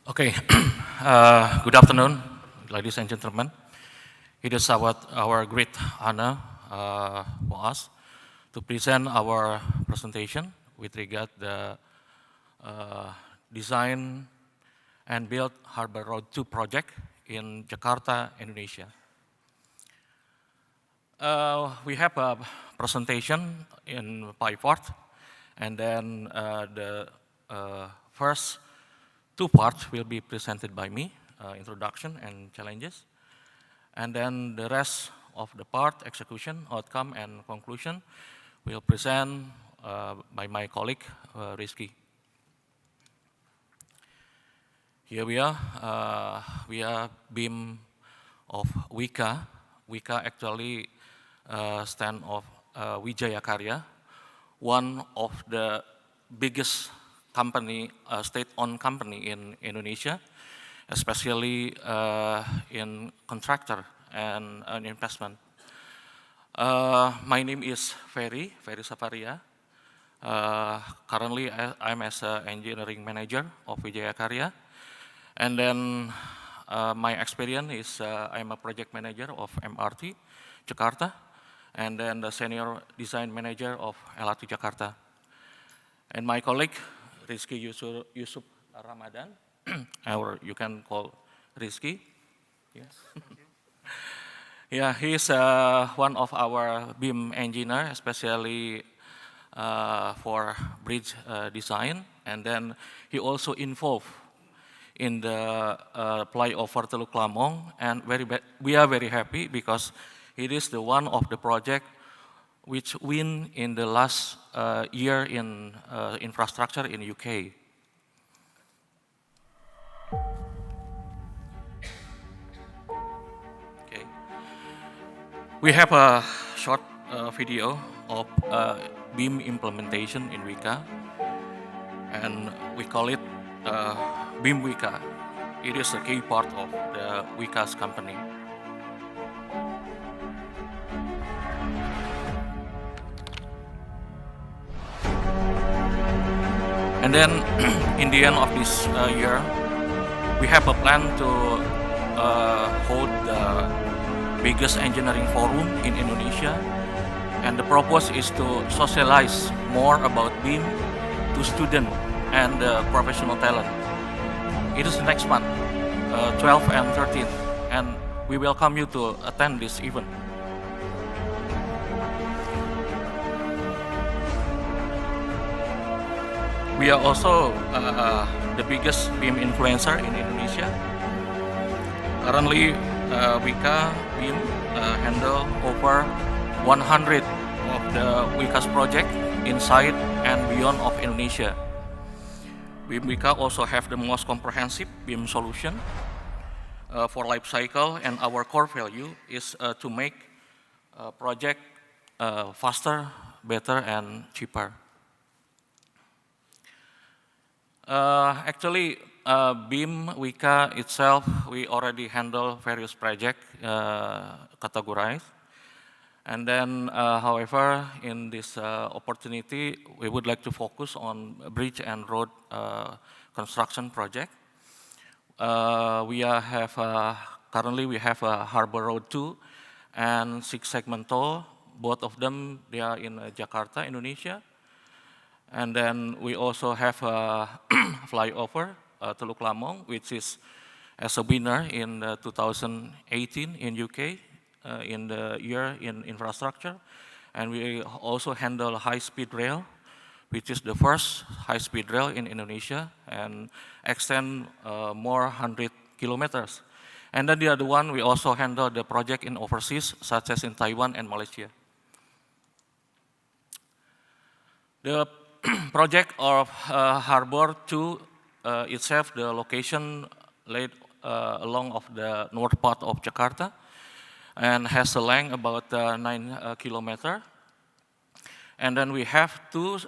Okay, good afternoon, ladies and gentlemen. It is our great honor for us to present our presentation with regard the design and build Harbour Road 2 project in Jakarta, Indonesia. We have a presentation in 5 parts, and then the first 2 parts will be presented by me, introduction and challenges. And then the rest of the part, execution, outcome, and conclusion, will present by my colleague, Rizky. Here we are beam of Wika. Wika actually stand of Wijaya Karya, one of the biggest company, state-owned company in Indonesia, especially in contractor and investment. My name is Ferry Safaria. Currently, I'm as an engineering manager of Wijaya Karya. And then my experience is I'm a project manager of MRT Jakarta, and then the senior design manager of LRT Jakarta. And my colleague, Rizky Yusuf Ramadan, or you can call Rizky. Yes. Yeah, he's one of our beam engineer, especially for bridge design. And then he also involved in the flyover Teluk Lamong, and we are very happy because it is the one of the project which win in the last year in infrastructure in UK. Okay. We have a short video of beam implementation in Wika, and we call it Beam Wika. It is a key part of the Wika's company. And then, in the end of this year, we have a plan to hold the biggest engineering forum in Indonesia. And the purpose is to socialize more about BIM to students and professional talent. It is next month, 12th and 13th, and we welcome you to attend this event. We are also the biggest BIM influencer in Indonesia. Currently, Wika BIM handle over 100 of the Wika's project inside and beyond of Indonesia. BIM Wika also have the most comprehensive BIM solution for life cycle, and our core value is to make project faster, better, and cheaper. Actually, BIM Wika itself, we already handle various projects categorized. And then, however, in this opportunity, we would like to focus on bridge and road construction project. Currently we have a Harbour Road 2 and 6-segment toll. Both of them, they are in Jakarta, Indonesia. And then we also have a flyover, Teluk Lamong, which is as a winner in 2018 in UK, in the year in infrastructure. And we also handle high-speed rail, which is the first high-speed rail in Indonesia and extend more 100 kilometers. And then the other one, we also handle the project in overseas, such as in Taiwan and Malaysia. The project of Harbour 2 itself, the location laid along of the north part of Jakarta and has a length about 9 kilometers. And then we have 2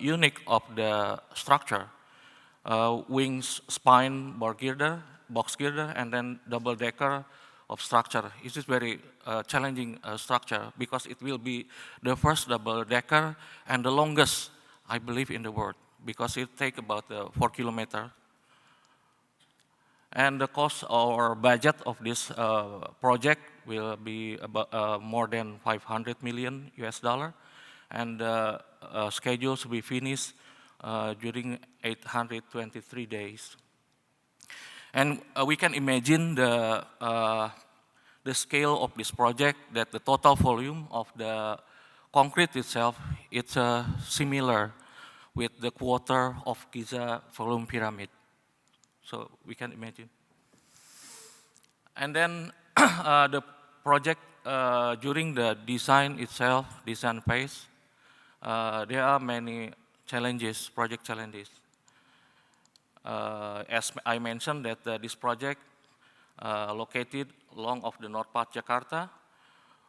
unique of the structure, wings, spine, box girder, and then double-decker of structure. It is very challenging structure because it will be the first double-decker and the longest, I believe, in the world, because it takes about 4 kilometers. And the cost or budget of this project will be about more than 500 million US dollar, and schedules will be finished during 823 days. And we can imagine the scale of this project, that the total volume of the concrete itself, it's similar with the quarter of Giza volume pyramid. So we can imagine. And then the project, during the design itself, design phase, there are many challenges, project challenges. As I mentioned, that this project located along of the north part Jakarta,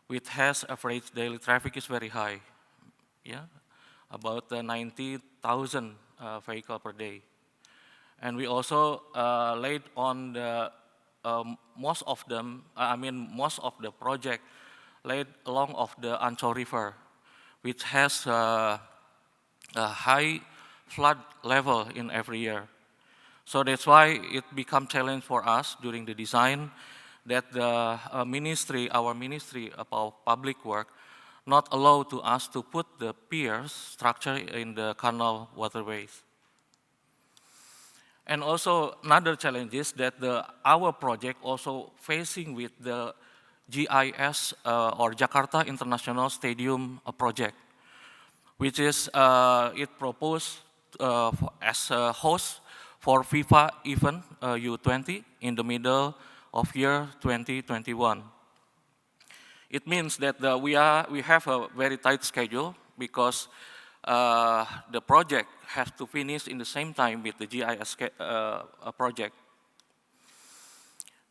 which has average daily traffic is very high, yeah, about 90,000 vehicles per day. And we also laid on the most of the project laid along of the Ancol River, which has a high flood level in every year. So that's why it become challenge for us during the design, that the our Ministry of Public Work not allow to us to put the piers structure in the canal waterways. And also another challenge is that our project also facing with the GIS or Jakarta International Stadium project, which is it proposed as a host for FIFA event U20 in the middle of year 2021. It means that we have a very tight schedule, because the project has to finish in the same time with the GIS project.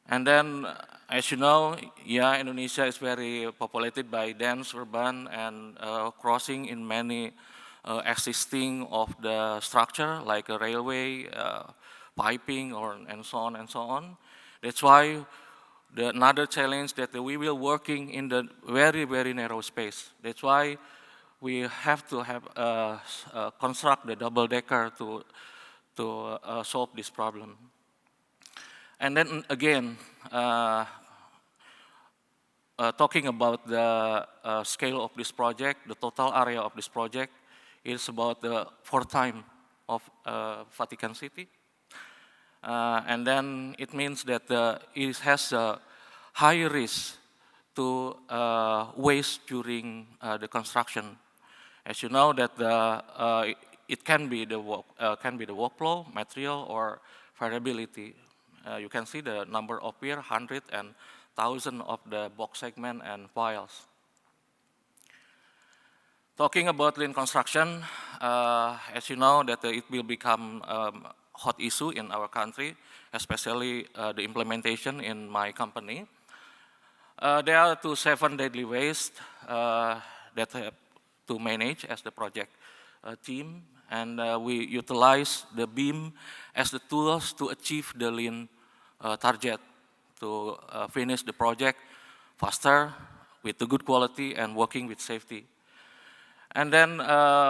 And then, as you know, yeah, Indonesia is very populated by dense urban and crossing in many existing of the structure, like a railway, piping, and so on and so on. That's why another challenge that we will working in the very, very narrow space. That's why we have to construct the double-decker to solve this problem. And then again, talking about the scale of this project, the total area of this project is about 4 times of Vatican City. And then it means that it has a high risk to waste during the construction. As you know, that it can be the workflow, material, or variability. You can see the number of pier, 100 and 1,000 of the box segment and files. Talking about lean construction, as you know, that it will become hot issue in our country, especially the implementation in my company. There are 7 deadly waste that have to manage as the project team, and we utilize the BIM as the tools to achieve the lean target, to finish the project faster, with the good quality, and working with safety. And then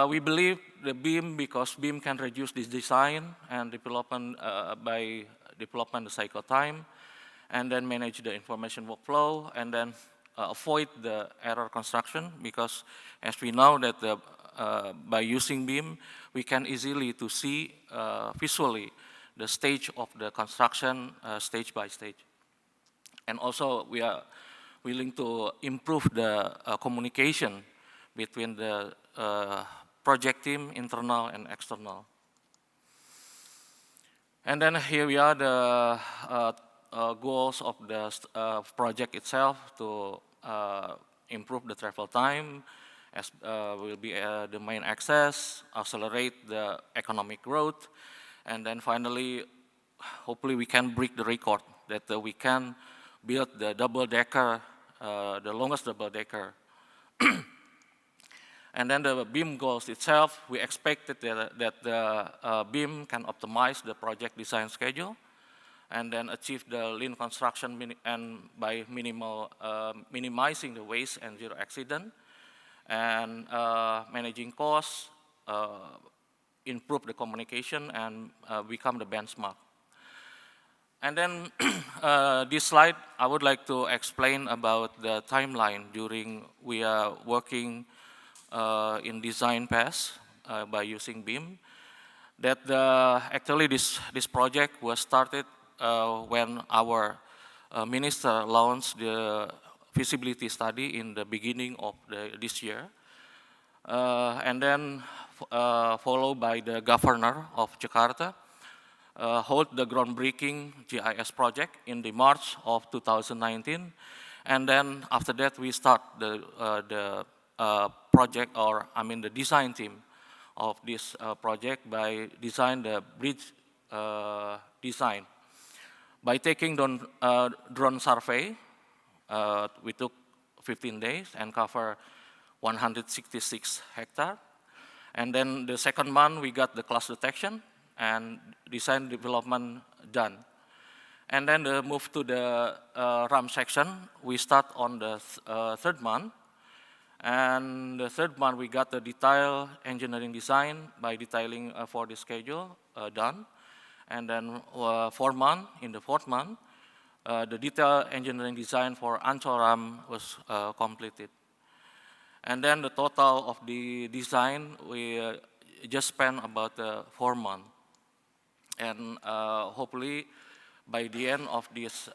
we believe the BIM, because BIM can reduce this design and development by development the cycle time, and then manage the information workflow, and then avoid the error construction, because as we know that by using BIM, we can easily to see visually the stage of the construction stage by stage. And also we are willing to improve the communication between the project team, internal and external. And then here we are the goals of the project itself, to improve the travel time, as will be the main access, accelerate the economic growth, and then finally, hopefully we can break the record that we can build the double-decker, the longest double-decker. And then the BIM goals itself, we expected that the BIM can optimize the project design schedule, and then achieve the lean construction and by minimizing the waste and zero accident, and managing costs, improve the communication, and become the benchmark. And then this slide, I would like to explain about the timeline during we are working in design phase by using BIM. That actually this project was started when our minister launched the feasibility study in the beginning of this year. And then followed by the governor of Jakarta, hold the groundbreaking GIS project in the March of 2019. And then after that, we start the project, or I mean the design team of this project by design the bridge design. By taking drone survey, we took 15 days and cover 166 hectares. And then the second month, we got the class detection and design development done. And then the move to the RAM section, we start on the third month. And the third month, we got the detail engineering design by detailing for the schedule done. And then in the fourth month, the detail engineering design for Ancol RAM was completed. And then the total of the design, we just spent about 4 months. And hopefully, by the end of this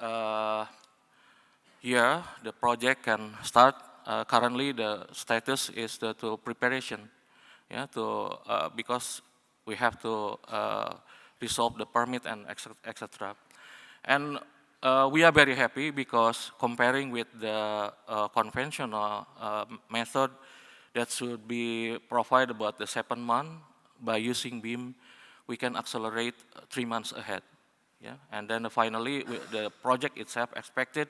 year, the project can start. Currently, the status is to preparation, yeah, because we have to resolve the permit and etc. And we are very happy because comparing with the conventional method that should be provided about the 7 months, by using BIM, we can accelerate 3 months ahead. Yeah? And then finally, the project itself expected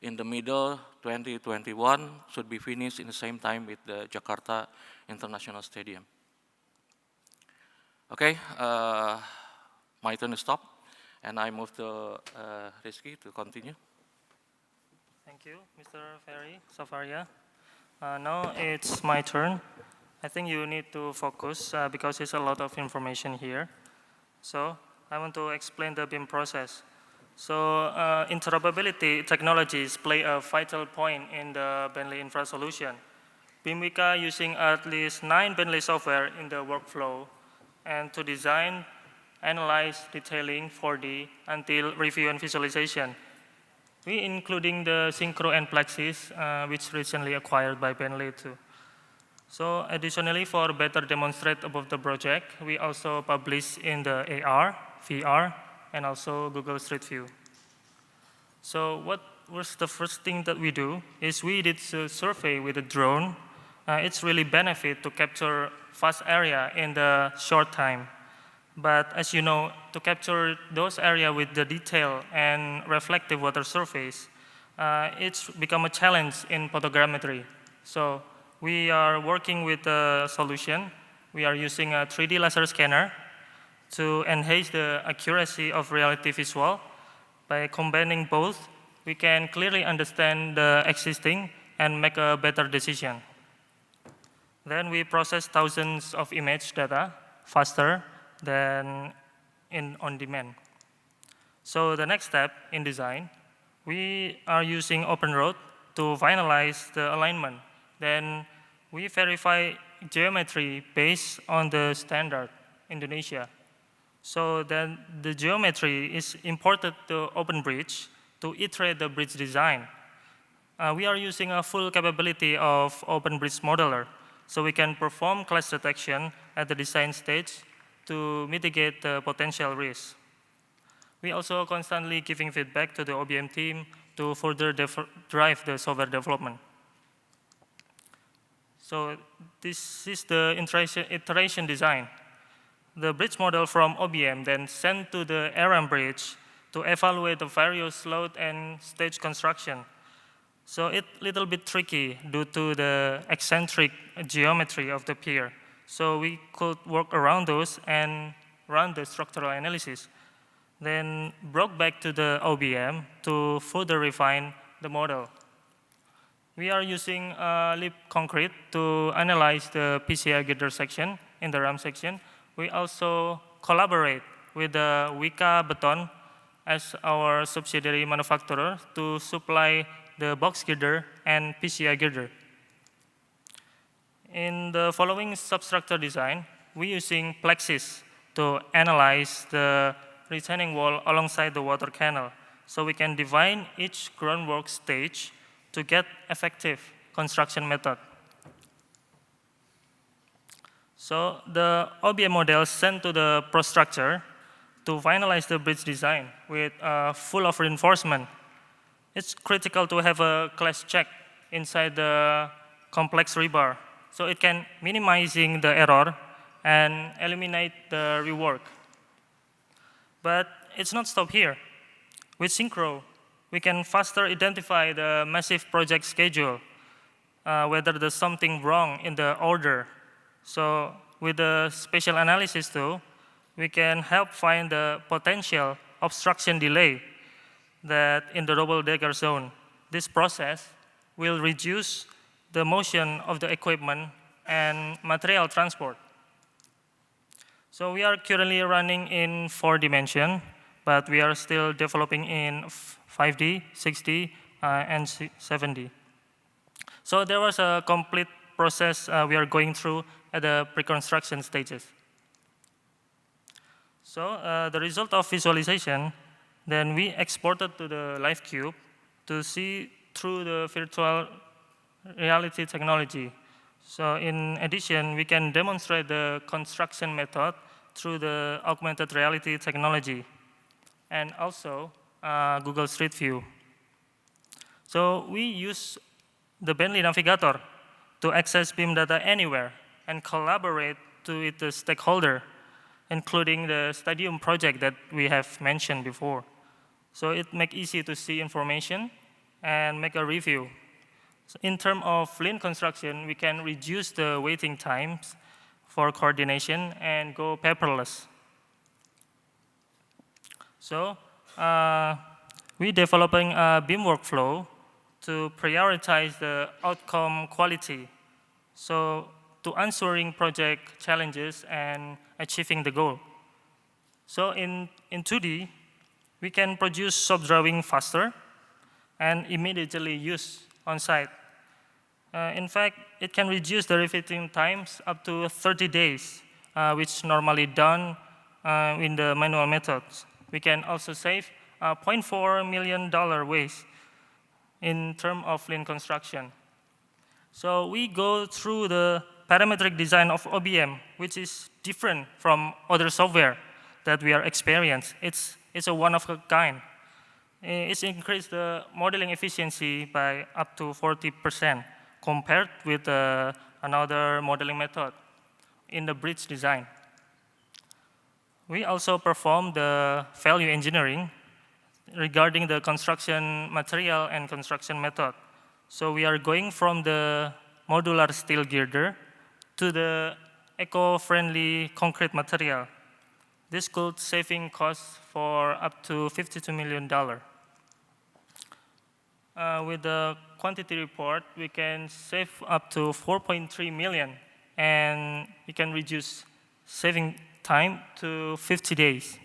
in the middle 2021 should be finished in the same time with the Jakarta International Stadium. Okay, my turn to stop, and I move to Rizky to continue. Thank you, Mr. Ferry Safaria. Now it's my turn. I think you need to focus because there's a lot of information here. So I want to explain the BIM process. So interoperability technologies play a vital point in the Bentley Infra solution. BIMWICA using at least 9 Bentley software in the workflow, and to design, analyze, detailing, 4D, until review and visualization. We including the Synchro and PLAXIS, which recently acquired by Bentley too. So additionally, for better demonstrate about the project, we also publish in the AR, VR, and also Google Street View. So what was the first thing that we do is we did a survey with a drone. It's really benefit to capture vast area in the short time. But as you know, to capture those areas with the detail and reflective water surface, it's become a challenge in photogrammetry. So we are working with a solution. We are using a 3D laser scanner to enhance the accuracy of reality visual. By combining both, we can clearly understand the existing and make a better decision. Then we process thousands of image data faster than on demand. So the next step in design, we are using OpenRoads to finalize the alignment. Then we verify geometry based on the standard Indonesia. So then the geometry is imported to OpenBridge to iterate the bridge design. We are using a full capability of OpenBridge modeler, so we can perform clash detection at the design stage to mitigate the potential risks. We also constantly giving feedback to the OBM team to further drive the software development. So this is the iteration design. The bridge model from OBM then sent to the RM bridge to evaluate the various load and stage construction. So it's a little bit tricky due to the eccentric geometry of the pier. So we could work around those and run the structural analysis. Then brought back to the OBM to further refine the model. We are using lip concrete to analyze the PCI girder section in the RAM section. We also collaborate with the Wika Beton as our subsidiary manufacturer to supply the box girder and PCI girder. In the following substructure design, we're using PLAXIS to analyze the retaining wall alongside the water canal, so we can define each groundwork stage to get effective construction method. So the OBM model sent to the ProStructure to finalize the bridge design with full of reinforcement. It's critical to have a clash check inside the complex rebar, so it can minimizing the error and eliminate the rework. But it's not stopped here. With Synchro, we can faster identify the massive project schedule, whether there's something wrong in the order. So with the spatial analysis tool, we can help find the potential obstruction delay that in the double-decker zone. This process will reduce the motion of the equipment and material transport. So we are currently running in 4 dimensions, but we are still developing in 5D, 6D, and 7D. So there was a complete process we are going through at the pre-construction stages. So the result of visualization, then we exported to the live cube to see through the virtual reality technology. So in addition, we can demonstrate the construction method through the augmented reality technology and also Google Street View. So we use the Bentley Navigator to access BIM data anywhere and collaborate with the stakeholder, including the stadium project that we have mentioned before. So it makes easy to see information and make a review. So in terms of lean construction, we can reduce the waiting times for coordination and go paperless. So we're developing a BIM workflow to prioritize the outcome quality. So to answering project challenges and achieving the goal. So in 2D, we can produce sub-drawing faster and immediately use on site. In fact, it can reduce the refitting times up to 30 days, which normally done in the manual methods. We can also save $0.4 million waste in terms of lean construction. So we go through the parametric design of OBM, which is different from other software that we are experiencing. It's a one of a kind. It's increased the modeling efficiency by up to 40% compared with another modeling method in the bridge design. We also perform the value engineering regarding the construction material and construction method. So we are going from the modular steel girder to the eco-friendly concrete material. This could saving costs for up to $52 million. With the quantity report, we can save up to 4.3 million, and we can reduce saving time to 50 days.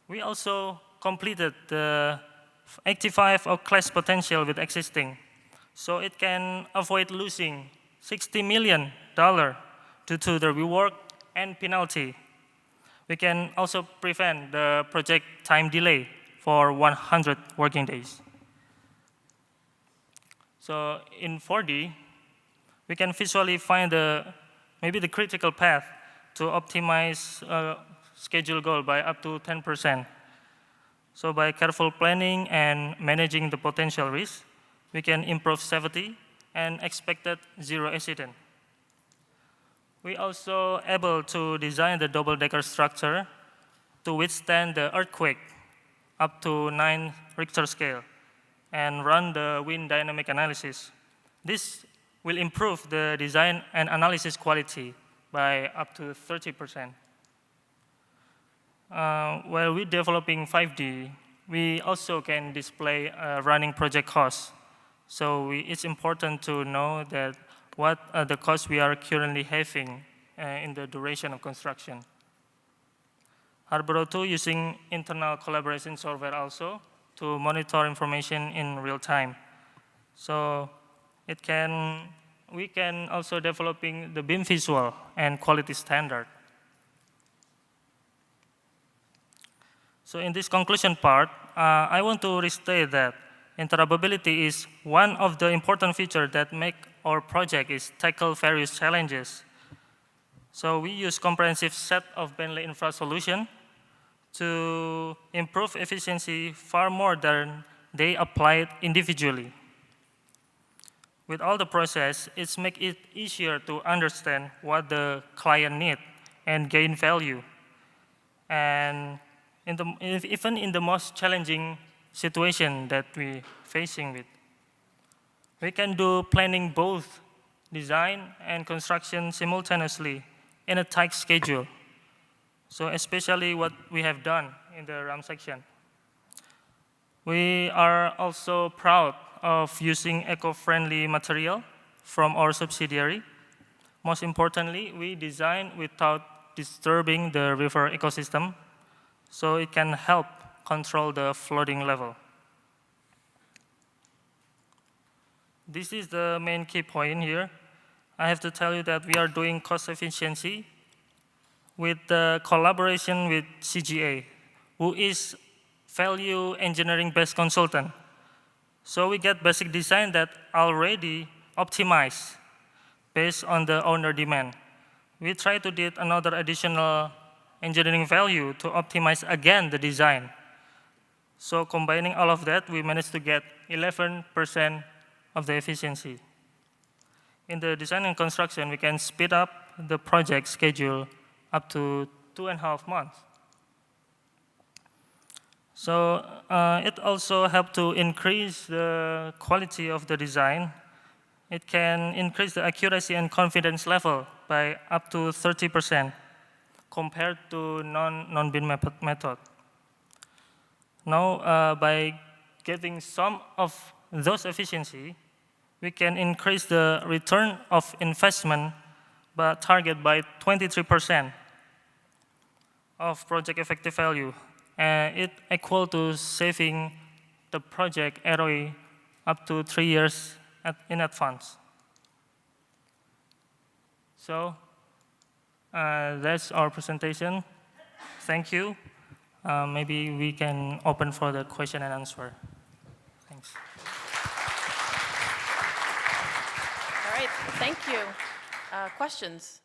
We also completed the 85 of class potential with existing, so it can avoid losing $60 million due to the rework and penalty. We can also prevent the project time delay for 100 working days. So in 4D, we can visually find maybe the critical path to optimize schedule goal by up to 10%. So by careful planning and managing the potential risk, we can improve safety and expected zero accident. We also able to design the double-decker structure to withstand the earthquake up to 9 Richter scale and run the wind dynamic analysis. This will improve the design and analysis quality by up to 30%. While we're developing 5D, we also can display running project costs. So it's important to know that what are the costs we are currently having in the duration of construction. Harbour 2 using internal collaboration software also to monitor information in real time. So we can also developing the BIM visual and quality standard. So in this conclusion part, I want to restate that interoperability is one of the important features that make our project is tackle various challenges. So we use comprehensive set of Bentley infra solution to improve efficiency far more than they applied individually. With all the process, it's make it easier to understand what the client need and gain value. And even in the most challenging situation that we facing with, we can do planning both design and construction simultaneously in a tight schedule. So especially what we have done in the RAM section. We are also proud of using eco-friendly material from our subsidiary. Most importantly, we design without disturbing the river ecosystem, so it can help control the flooding level. This is the main key point here. I have to tell you that we are doing cost efficiency with the collaboration with CGA, who is value engineering-based consultant. So we get basic design that already optimized based on the owner demand. We try to do another additional engineering value to optimize again the design. So combining all of that, we managed to get 11% of the efficiency. In the design and construction, we can speed up the project schedule up to 2.5 months. So it also helped to increase the quality of the design. It can increase the accuracy and confidence level by up to 30% compared to non-BIM method. Now, by getting some of those efficiency, we can increase the return of investment by target by 23% of project effective value. It equal to saving the project ROI up to 3 years in advance. So that's our presentation. Thank you. Maybe we can open for the question and answer. Thanks. All right, thank you. Questions?